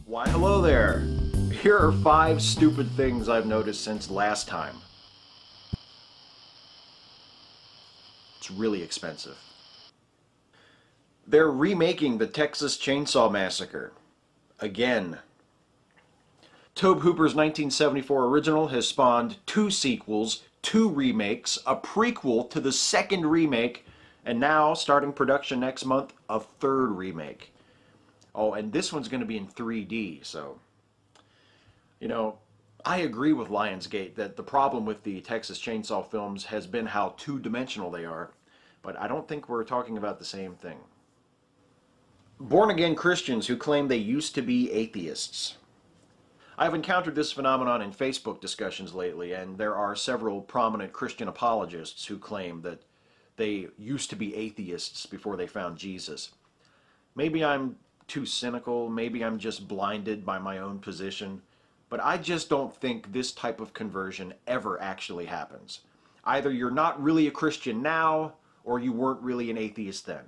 Why hello there! Here are 5 stupid things I've noticed since last time. It's really expensive. They're remaking the Texas Chainsaw Massacre. Again. Tobe Hooper's 1974 original has spawned 2 sequels, 2 remakes, a prequel to the second remake, and now, starting production next month, a 3rd remake. Oh, and this one's going to be in 3D, so... You know, I agree with Lionsgate that the problem with the Texas Chainsaw films has been how two-dimensional they are, but I don't think we're talking about the same thing. BornAgain Christians who claim they used to be atheists. I've encountered this phenomenon in Facebook discussions lately, and there are several prominent Christian apologists who claim that they used to be atheists before they found Jesus. Maybe I'm too cynical, maybe I'm just blinded by my own position, but I just don't think this type of conversion ever actually happens. Either you're not really a Christian now, or you weren't really an atheist then.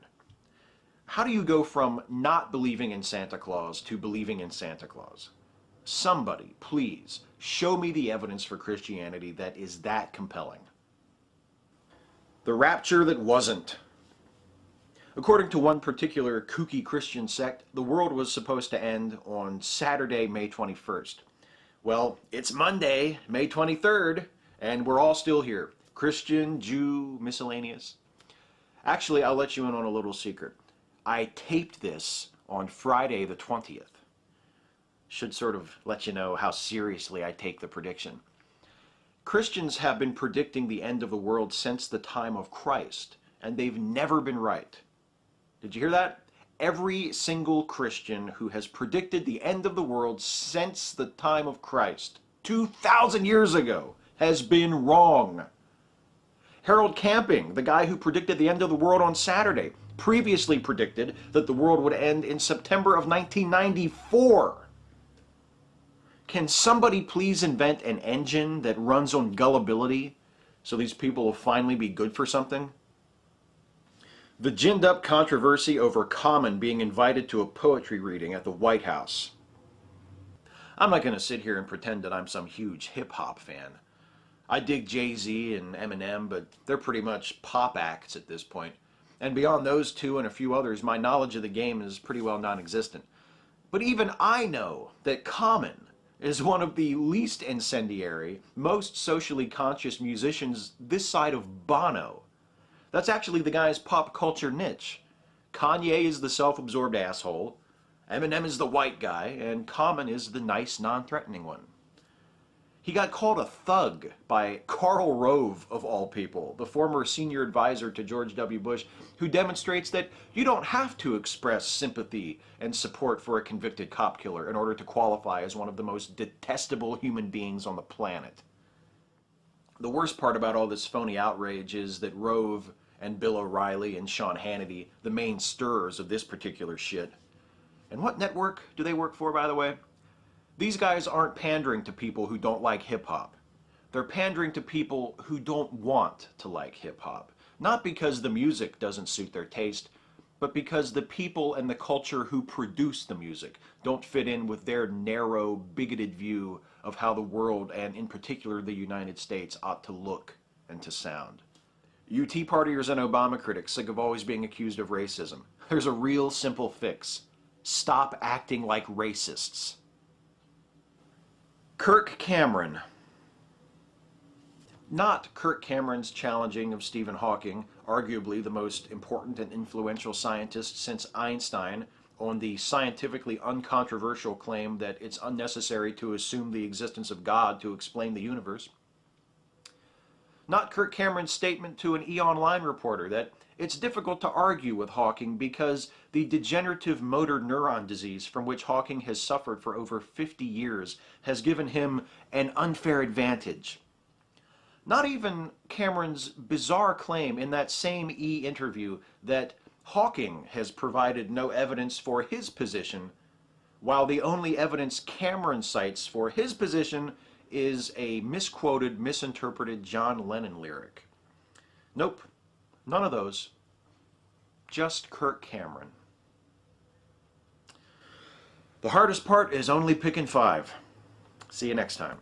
How do you go from not believing in Santa Claus to believing in Santa Claus? Somebody, please, show me the evidence for Christianity that is that compelling. The rapture that wasn't. According to one particular kooky Christian sect, the world was supposed to end on Saturday, May 21st. Well, it's Monday, May 23rd, and we're all still here. Christian, Jew, miscellaneous. Actually, I'll let you in on a little secret. I taped this on Friday the 20th. Should sort of let you know how seriously I take the prediction. Christians have been predicting the end of the world since the time of Christ, and they've never been right. Did you hear that? Every single Christian who has predicted the end of the world since the time of Christ, 2,000 years ago, has been wrong. Harold Camping, the guy who predicted the end of the world on Saturday, previously predicted that the world would end in September of 1994. Can somebody please invent an engine that runs on gullibility so these people will finally be good for something? The ginned-up controversy over Common being invited to a poetry reading at the White House. I'm not going to sit here and pretend that I'm some huge hip-hop fan. I dig Jay-Z and Eminem, but they're pretty much pop acts at this point. And beyond those two and a few others, my knowledge of the game is pretty well non-existent. But even I know that Common is one of the least incendiary, most socially conscious musicians this side of Bono. That's actually the guy's pop culture niche. Kanye is the self-absorbed asshole, Eminem is the white guy, and Common is the nice, non-threatening one. He got called a thug by Karl Rove, of all people, the former senior advisor to George W. Bush, who demonstrates that you don't have to express sympathy and support for a convicted cop killer in order to qualify as one of the most detestable human beings on the planet. The worst part about all this phony outrage is that Rove and Bill O'Reilly and Sean Hannity, the main stirrers of this particular shit. And what network do they work for, by the way? These guys aren't pandering to people who don't like hip-hop. They're pandering to people who don't want to like hip-hop. Not because the music doesn't suit their taste, but because the people and the culture who produce the music don't fit in with their narrow, bigoted view of how the world, and in particular the United States, ought to look and to sound. You Tea Partiers and Obama critics sick of always being accused of racism. There's a real simple fix. Stop acting like racists. Kirk Cameron. Not Kirk Cameron's challenging of Stephen Hawking, arguably the most important and influential scientist since Einstein, on the scientifically uncontroversial claim that it's unnecessary to assume the existence of God to explain the universe. Not Kirk Cameron's statement to an E! Online reporter that it's difficult to argue with Hawking because the degenerative motor neuron disease from which Hawking has suffered for over 50 years has given him an unfair advantage. Not even Cameron's bizarre claim in that same E! Interview that Hawking has provided no evidence for his position, while the only evidence Cameron cites for his position is a misquoted, misinterpreted John Lennon lyric. Nope, none of those. Just Kirk Cameron. The hardest part is only picking 5. See you next time.